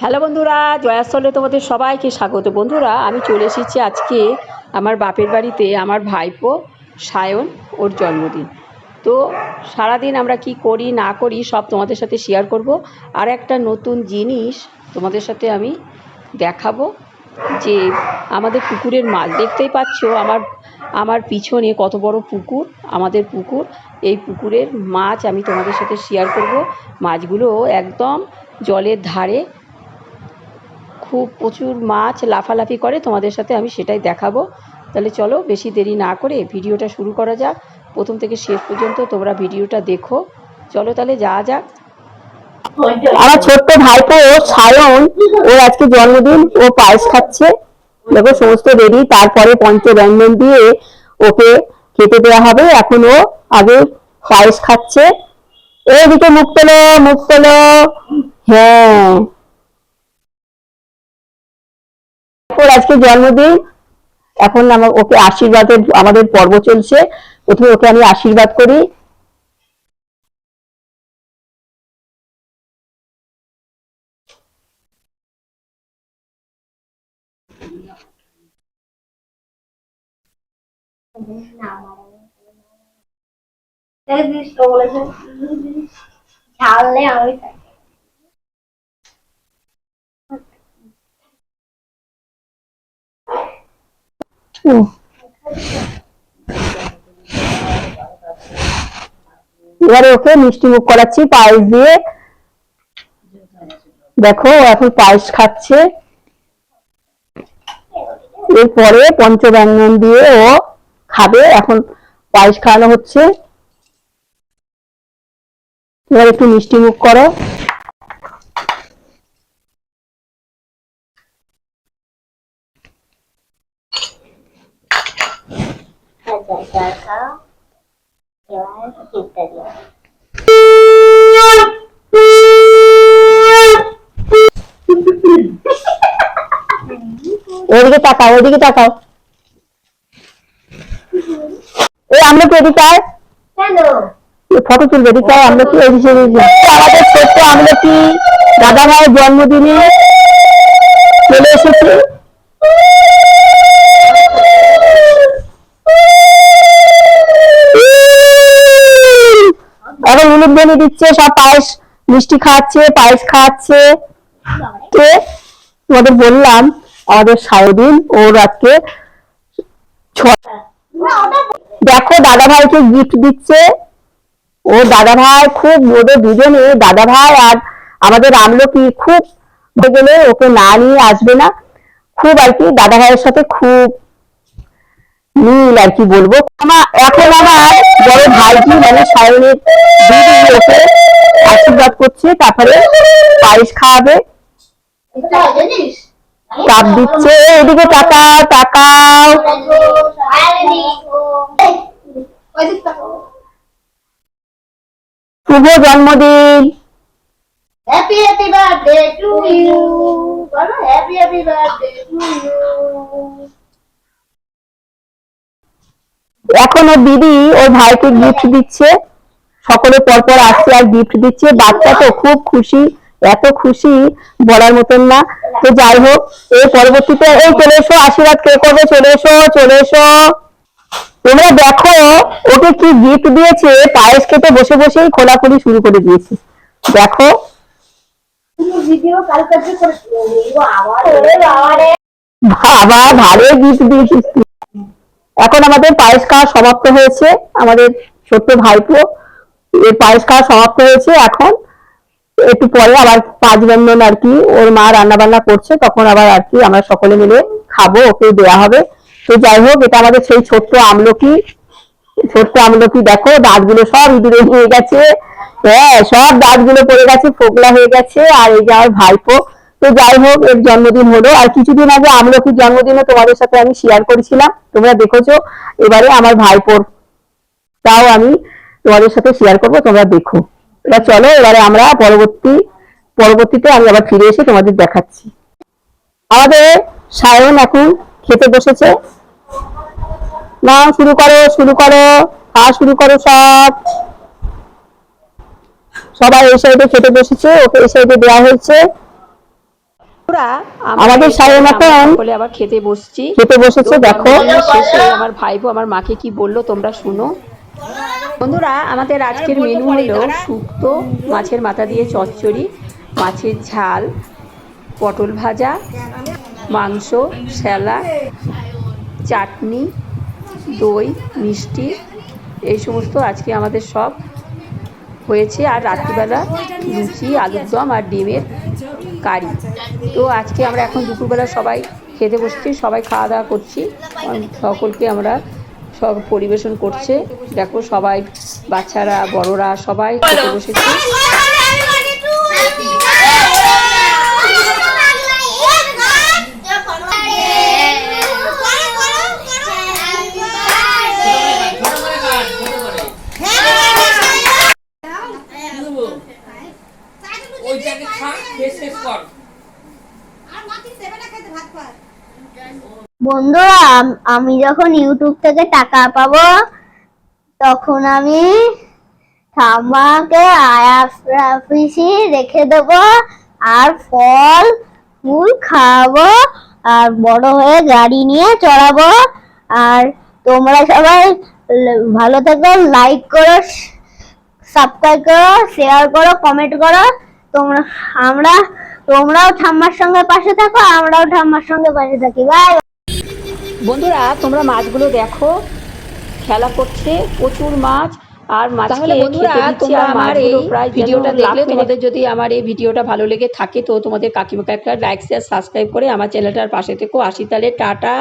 Hello বন্ধুরা, জয়াস্থলে তোমাদের সবাইকে স্বাগত। বন্ধুরা, আমি চলে এসেছি আজকে আমার বাপের বাড়িতে। আমার ভাইপো সায়ন, ওর জন্মদিন। তো সারাদিন আমরা কি করি না করি সব তোমাদের সাথে শেয়ার করব। আর একটা নতুন জিনিস তোমাদের সাথে আমি দেখাবো, যে আমাদের পুকুরের মাছ দেখতেই পাচ্ছ। আমার পিছনে কত বড় পুকুর, আমাদের পুকুর। এই পুকুরের মাছ আমি তোমাদের সাথে শেয়ার করব। মাছগুলো একদম জলের ধারে, খুব প্রচুর মাছ লাফালাফি করে, তোমাদের সাথে আমি সেটাই দেখাবো। তাহলে চলো বেশি দেরি না করে ভিডিওটা শুরু করা যাক। প্রথম থেকে শেষ পর্যন্ত তোমরা ভিডিওটা দেখো। চলো তাহলে যাওয়া যাক। আমার ছোট্ট ভাইপো সায়ন, ওর আজকে জন্মদিন, ও পায়েস খাচ্ছে। দেখো সমস্ত রেডি, তারপরে পঞ্চব্যঞ্জন দিয়ে ওকে খেতে দেওয়া হবে। এখন ও আগে পায়েস খাচ্ছে। এইদিকে মুখ তোলো, মুখ তোলো। হ্যাঁ, ওর আজকে জন্মদিন। এখন ওকে আশীর্বাদের আমাদের পর্ব চলছে। প্রথমে ওকে আমি আশীর্বাদ করি। এবারে ওকে মিষ্টি মুখ করাচ্ছি পায়েস দিয়ে। দেখো এখন পায়েস খাচ্ছে। এরপরে পঞ্চব্যঞ্জন দিয়ে ও খাবে। এখন পায়েস খাওয়ানো হচ্ছে। এবার একটু মিষ্টি মুখ করো। ওইদিকে তাকাও, ওইদিকে তাকাও। এই আমরা কি এদিকে আয়, ফটো তুলবে এদিকে আয়। আমরা কি আমাদের ছোট্ট আমরা কি দাদা ভাইয়ের জন্মদিনে চলে এসেছি। এখন উলুধ্বনি দিচ্ছে, সব পায়েস মিষ্টি খাওয়াচ্ছে, পায়েস খাওয়াচ্ছে। কে তোমাদের বললাম আমাদের সারাদিন ওর আজকে দেখো দাদা ভাইকে গিফট দিচ্ছে। ও দাদা ভাই খুব, ওদের দুজনে দাদা ভাই আর আমাদের আমলকি খুব গেলে ওকে না নিয়ে আসবে না। খুব আর কি দাদা ভাইয়ের সাথে খুব মিল আর কি বলবো। এখন আমার বড় ভাইজি মানে সায়নের দিদি ওকে আশীর্বাদ করছে, তারপরে পায়েস খাওয়াবে, কাপ দিচ্ছে। এদিকে তাকাও, তাকাও। শুভ জন্মদিন। Happy happy birthday to you. Happy happy birthday to you. এখন ওর দিদি ওর ভাইকে গিফট দিচ্ছে। সকলে পরপর আসছে আর গিফট দিচ্ছে। বাচ্চা তো খুব খুশি, এত খুশি বলার মতন না। তো যাই হোক, এর পরবর্তীতে এই চলে এসো, আশীর্বাদ কে করবে, চলে এসো, চলে এসো। তোমরা দেখো ওকে কি গিফট দিয়েছে। পায়েস খেতে বসে বসেই খোলাখুলি শুরু করে দিয়েছে। দেখো বাবা, ভালো গিফট দিয়েছিস। এখন আমাদের পায়েস খাওয়া সমাপ্ত হয়েছে। আমাদের ছোট্ট ভাইপো এর পায়েস খাওয়া সমাপ্ত হয়েছে। এখন একটু পরে আবার পাঁচ ব্যঞ্জন আর কি ওর মা রান্না বান্না করছে, তখন আবার আর কি আমরা সকলে মিলে খাবো, ওকে দেওয়া হবে। তো যাই হোক, এটা আমাদের সেই ছোট্ট আমলকি। ছোট্ট আমলকি দেখো দাঁতগুলো সব ইঁদুরে নিয়ে গেছে। হ্যাঁ, সব দাঁতগুলো পড়ে গেছে, ফোকলা হয়ে গেছে। আর এই যে আমার ভাইপো। তো যাই হোক, এর জন্মদিন হলো। আর কিছুদিন আগে আমলকির জন্মদিনও তোমাদের সাথে আমি শেয়ার করেছিলাম, তোমরা দেখেছো। এবারে আমার ভাইপোর তাও আমি তোমাদের সাথে শেয়ার করবো, তোমরা দেখো। এবার চলো, এবারে আমরা পরবর্তীতে আমি আবার ফিরে এসে তোমাদের দেখাচ্ছি। আমাদের সায়ন এখন খেতে বসেছে। না, শুরু করো, শুরু করো, খাওয়া শুরু করো। সবাই এই সাইডে খেতে বসেছে, ওকে এই সাইডে দেওয়া হয়েছে। বন্ধুরা, আমাদের সাড়ে আমরা মতন সকলে আবার খেতে বসছি। খেতে বসেছে, তো দেখো। জন্মদিনের শেষে আমার ভাইপো আমার মাকে কি বললো তোমরা শুনো। বন্ধুরা, আমাদের আজকের মেনু হলো শুক্তো, মাছের মাথা দিয়ে চচ্চড়ি, মাছের ঝাল, পটল ভাজা, মাংস, স্যালাড, চাটনি, দই, মিষ্টি, এই সমস্ত আজকে আমাদের সব হয়েছে। আর রাত্রিবেলা লুচি, আলুর দম আর ডিমের কারি। তো আজকে আমরা এখন দুপুরবেলা সবাই খেতে বসছি, সবাই খাওয়া দাওয়া করছি, সকলকে আমরা সব পরিবেশন করছে। দেখো সবাই, বাচ্চারা, বড়রা সবাই খেতে বসেছে। বন্ধুরা, আমি যখন ইউটিউব থেকে টাকা পাবো তখন আমি ঠাম্মাকে আয়াফিসি রেখে দেবো আর ফল ফুল খাওয়াবো আর বড় হয়ে গাড়ি নিয়ে চড়াবো। আর তোমরা সবাই ভালো থেকো, লাইক করো, সাবস্ক্রাইব করো, শেয়ার করো, কমেন্ট করো। তোমরাও ঠাম্মার সঙ্গে পাশে থাকো, আমরাও ঠাম্মার সঙ্গে পাশে থাকি। বাই। বন্ধুরা, তোমরা মাছগুলো দেখো, খেলা করছে, প্রচুর মাছ। আর তাহলে বন্ধুরা, তোমরা আমার এই ভিডিওটা দেখলে, তোমাদের তোমাদের যদি আমার এই ভিডিওটা ভালো লেগে থাকে তো তোমাদের কাকিমাকে একটা লাইক শেয়ার সাবস্ক্রাইব করে আমার চ্যানেলটার পাশে থেকো। আসি তাহলে, টাটা।